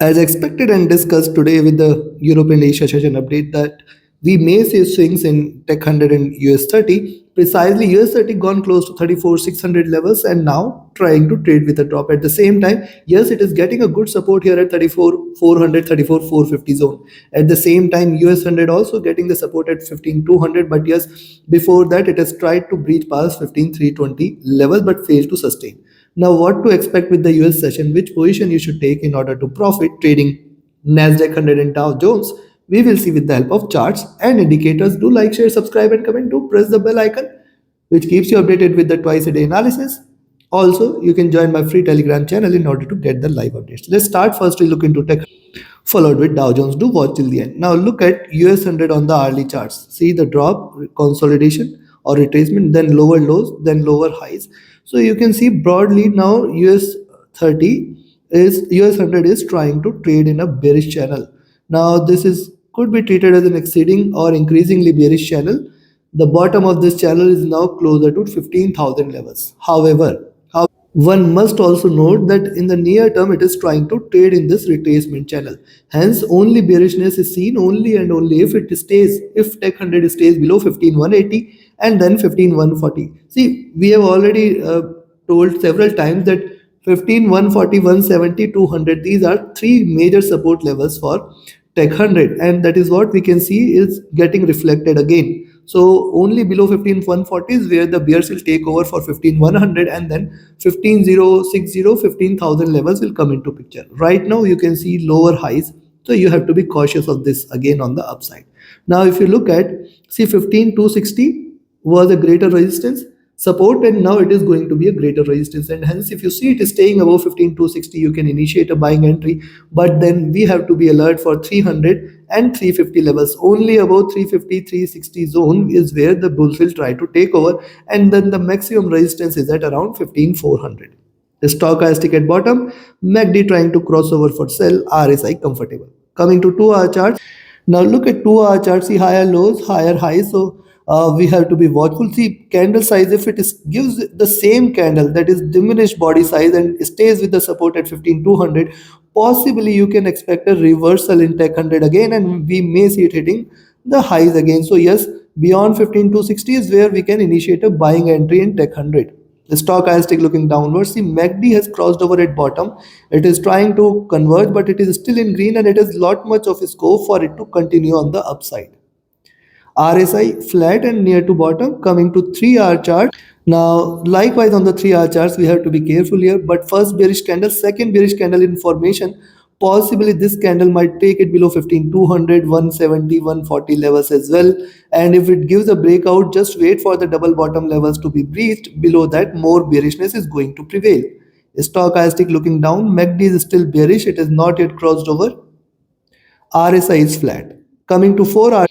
As expected and discussed today with the European Asia session update, that we may see swings in Tech 100 and US30. Precisely, US30 gone close to 34,600 levels and now trying to trade with a drop. At the same time, yes, it is getting a good support here at 34,400, 34,450 zone. At the same time, US100 also getting the support at 15,200. But yes, before that, it has tried to breach past 15,320 level but failed to sustain. Now, what to expect with the US session? Which position you should take in order to profit trading Nasdaq 100 and Dow Jones? We will see with the help of charts and indicators. Do like, share, subscribe, and comment. Do press the bell icon, which keeps you updated with the twice a day analysis. Also, you can join my free Telegram channel in order to get the live updates. Let's start first. We look into tech, followed with Dow Jones. Do watch till the end. Now, look at US100 on the hourly charts. See the drop, consolidation, or retracement, then lower lows, then lower highs. So you can see broadly now US100 is trying to trade in a bearish channel. Now this is could be treated as an exceeding or increasingly bearish channel. The bottom of this channel is now closer to 15,000 levels. However, one must also note that in the near term it is trying to trade in this retracement channel. Hence, only bearishness is seen only and only if Tech 100 stays below 15,180 and then 15,140. See, we have already told several times that 15,140, 170, 200, these are three major support levels for Tech 100, and that is what we can see is getting reflected again. So only below 15,140 is where the bears will take over for 15,100, and then 15,060, 15,000 levels will come into picture. Right now you can see lower highs, so you have to be cautious of this again on the upside. Now if you look at, see, 15,260 was a greater resistance support, and now it is going to be a greater resistance, and hence if you see it is staying above 15,260, you can initiate a buying entry. But then we have to be alert for 300 and 350 levels. Only above 350, 360 zone is where the bulls will try to take over, and then the maximum resistance is at around 15,400. The stochastic at bottom, MACD trying to cross over for sell, RSI comfortable. Coming to 2-hour chart. Now look at 2-hour chart, see higher lows, higher highs. So we have to be watchful. See, candle size, if it gives the same candle, that is diminished body size, and stays with the support at 15,200, possibly you can expect a reversal in Tech 100 again, and we may see it hitting the highs again. So yes, beyond 15,260 is where we can initiate a buying entry in Tech 100. The stochastic looking downwards. See, MACD has crossed over at bottom. It is trying to converge, but it is still in green, and it has lot much of scope for it to continue on the upside. RSI flat and near to bottom. Coming to 3-hour chart. Now likewise on the 3-hour charts we have to be careful here, but first bearish candle, second bearish candle in formation. Possibly this candle might take it below 15,200, 170, 140 levels as well, and if it gives a breakout, just wait for the double bottom levels to be breached. Below that, more bearishness is going to prevail. Stochastic looking down, MACD is still bearish, it has not yet crossed over. RSI is flat. Coming to 4-hour.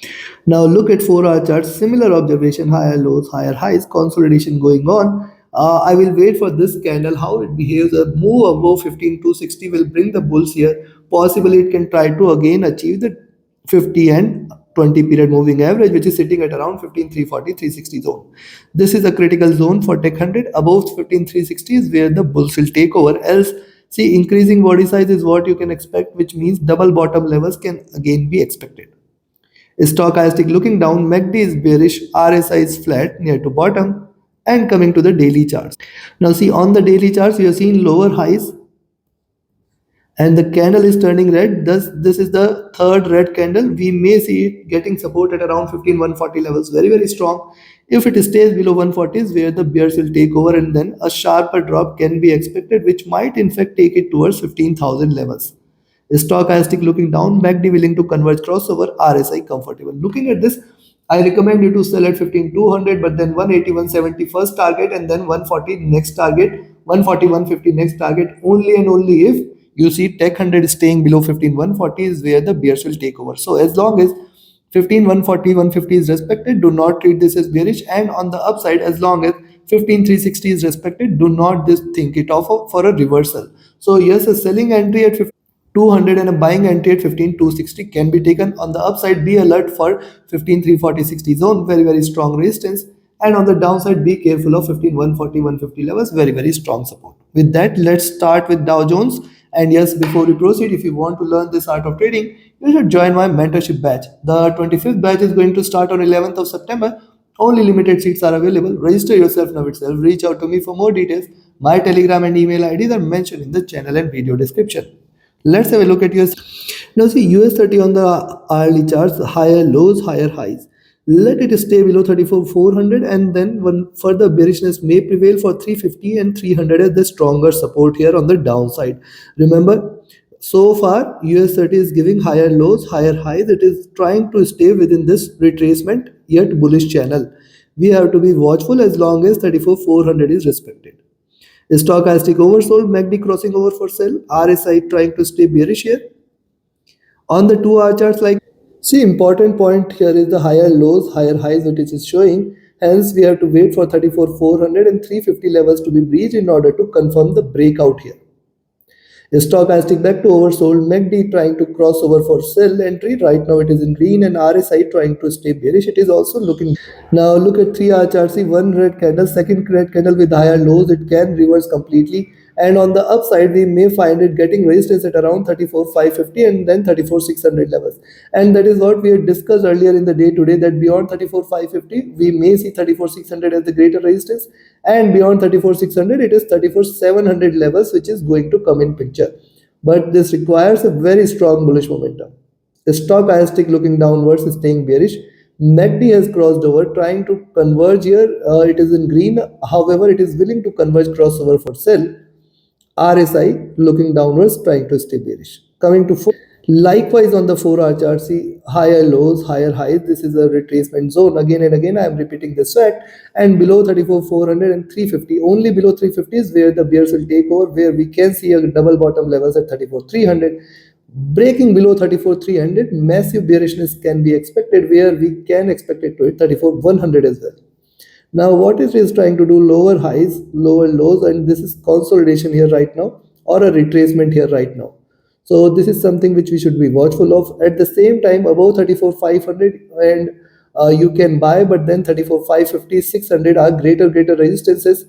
Now look at 4-hour chart. Similar observation, higher lows, higher highs, consolidation going on. I will wait for this candle, how it behaves. A move above 15,260 will bring the bulls here. Possibly it can try to again achieve the 50 and 20 period moving average, which is sitting at around 15,340, 360 zone. This is a critical zone for Tech 100. Above 15,360 is where the bulls will take over. Else, see, increasing body size is what you can expect, which means double bottom levels can again be expected. Stochastic looking down, MACD is bearish, RSI is flat near to bottom. And coming to the daily charts. Now see, on the daily charts we are seeing lower highs, and the candle is turning red. Thus this is the third red candle. We may see it getting support at around 15,140 levels, very strong. If it stays below 140 is where the bears will take over, and then a sharper drop can be expected, which might in fact take it towards 15,000 levels. Stochastic looking down, MACD willing to converge crossover, RSI comfortable. Looking at this, I recommend you to sell at 15,200, but then 180, 170 first target, and then 140 next target, 140, 150 next target. Only and only if you see Tech 100 staying below 15,140 is where the bears will take over. So as long as 15,140, 150 is respected, do not treat this as bearish. And on the upside, as long as 15,360 is respected, do not just think it off for a reversal. So yes, a selling entry at 15,200 and a buying entry at 15,260 can be taken. On the upside, be alert for 15,340, 60 zone, very strong resistance. And on the downside, be careful of 15,140, 150 levels, very strong support. With that, let's start with Dow Jones And yes, before we proceed, if you want to learn this art of trading, you should join my mentorship batch. The 25th batch is going to start on 11th of September. Only limited seats are available. Register yourself now itself. Reach out to me for more details. My Telegram and email IDs are mentioned in the channel and video description. Let's have a look at US. Now see US30 on the hourly charts, higher lows, higher highs. Let it stay below 34,400 and then one further bearishness may prevail for 350 and 300 as the stronger support here on the downside. Remember, so far US30 is giving higher lows, higher highs. It is trying to stay within this retracement yet bullish channel. We have to be watchful as long as 34,400 is respected. Stochastic oversold, MACD crossing over for sell, RSI trying to stay bearish here. On the 2 hour charts, like see, important point here is the higher lows, higher highs that it is showing. Hence, we have to wait for 34,400 and 350 levels to be breached in order to confirm the breakout here. Stochastic back to oversold, MACD trying to cross over for sell entry. Right now it is in green and RSI trying to stay bearish. It is also looking. Now look at 3 hour chart. See, one red candle, second red candle with higher lows. It can reverse completely. And on the upside, we may find it getting resistance at around 34,550 and then 34,600 levels. And that is what we had discussed earlier in the day today, that beyond 34,550, we may see 34,600 as the greater resistance. And beyond 34,600, it is 34,700 levels, which is going to come in picture. But this requires a very strong bullish momentum. The stochastic looking downwards is staying bearish. MACD has crossed over, trying to converge here. It is in green. However, it is willing to converge crossover for sell. RSI looking downwards, trying to stay bearish. Coming to 4. Likewise on the 4 hour chart, see higher lows, higher highs. This is a retracement zone. Again and again, I am repeating this fact. And below 34,400 and 350, only below 350 is where the bears will take over, where we can see a double bottom levels at 34,300. Breaking below 34,300, massive bearishness can be expected, where we can expect it to hit 34,100 as well. Now what it is trying to do, lower highs, lower lows, and this is consolidation here right now, or a retracement here right now. So this is something which we should be watchful of. At the same time, above 34,500 and you can buy, but then 34,550, 600 are greater resistances.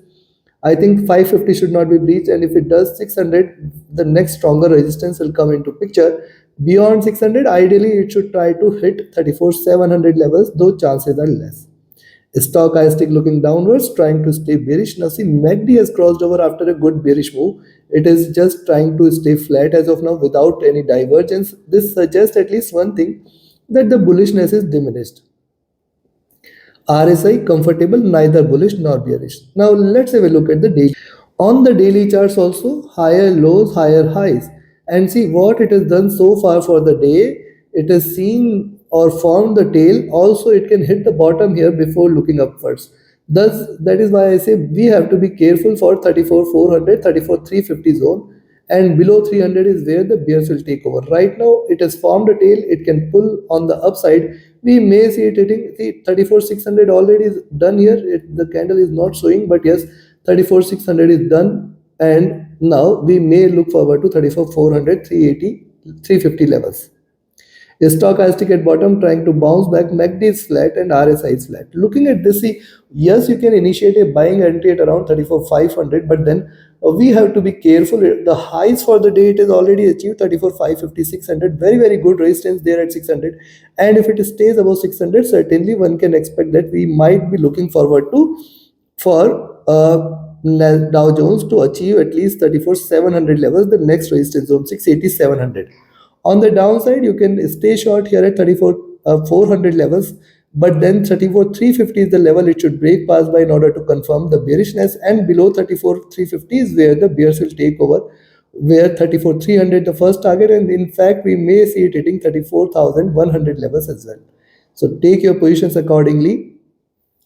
I think 550 should not be breached, and if it does 600, the next stronger resistance will come into picture. Beyond 600, ideally it should try to hit 34,700 levels, though chances are less. Stochastic looking downwards, trying to stay bearish. Now see, MACD has crossed over after a good bearish move. It is just trying to stay flat as of now without any divergence. This suggests at least one thing, that the bullishness is diminished. RSI comfortable, neither bullish nor bearish. Now let's have a look at the daily. On the daily charts also, higher lows, higher highs. And see what it has done so far for the day. It has seen or formed the tail. Also, it can hit the bottom here before looking upwards. Thus, that is why I say we have to be careful for 34,400, 34,350 zone. And below 300 is where the bears will take over. Right now, it has formed a tail. It can pull on the upside. We may see it hitting, see 34,600 already is done here. The candle is not showing, but yes, 34,600 is done. And now we may look forward to 34,400, 380, 350 levels. Stochastic at bottom trying to bounce back, MACD is flat and RSI is flat. Looking at this, see, yes, you can initiate a buying entry at around 34,500, but then we have to be careful. The highs for the day, it is already achieved 34,550, 600. Very good resistance there at 600. And if it stays above 600, certainly one can expect that we might be looking forward to for Dow Jones to achieve at least 34,700 levels, the next resistance zone 680, 700. On the downside, you can stay short here at 34,400 levels, but then 34,350 is the level it should break past by in order to confirm the bearishness, and below 34,350 is where the bears will take over, where 34,300 the first target, and in fact we may see it hitting 34,100 levels as well. So take your positions accordingly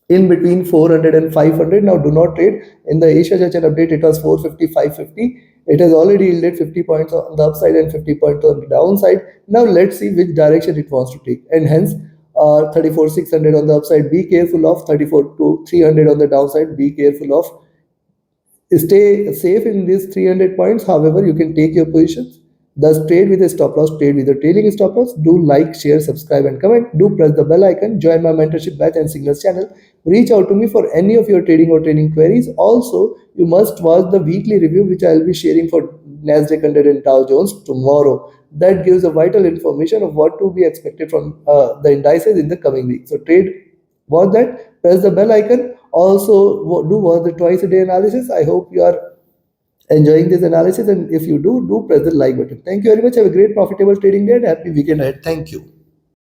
in between 400 and 500. Now do not trade. In the Asia Judge update, it was 450, 550. It has already yielded 50 points on the upside and 50 points on the downside. Now let's see which direction it wants to take. And hence 34,600 on the upside, be careful of. 34,300 on the downside, be careful of. Stay safe in these 300 points. However, you can take your positions Thus, trade with a stop loss, trade with a trailing stop loss. Do like, share, subscribe, and comment. Do press the bell icon. Join my mentorship batch and signals channel. Reach out to me for any of your trading or training queries. Also, you must watch the weekly review, which I will be sharing for Nasdaq 100 and Dow Jones tomorrow. That gives a vital information of what to be expected from the indices in the coming week. So, trade, watch that. Press the bell icon. Also, do watch the twice a day analysis. I hope you are enjoying this analysis, and if you do press the like button. Thank you very much. Have a great profitable trading day and happy weekend ahead. Thank you.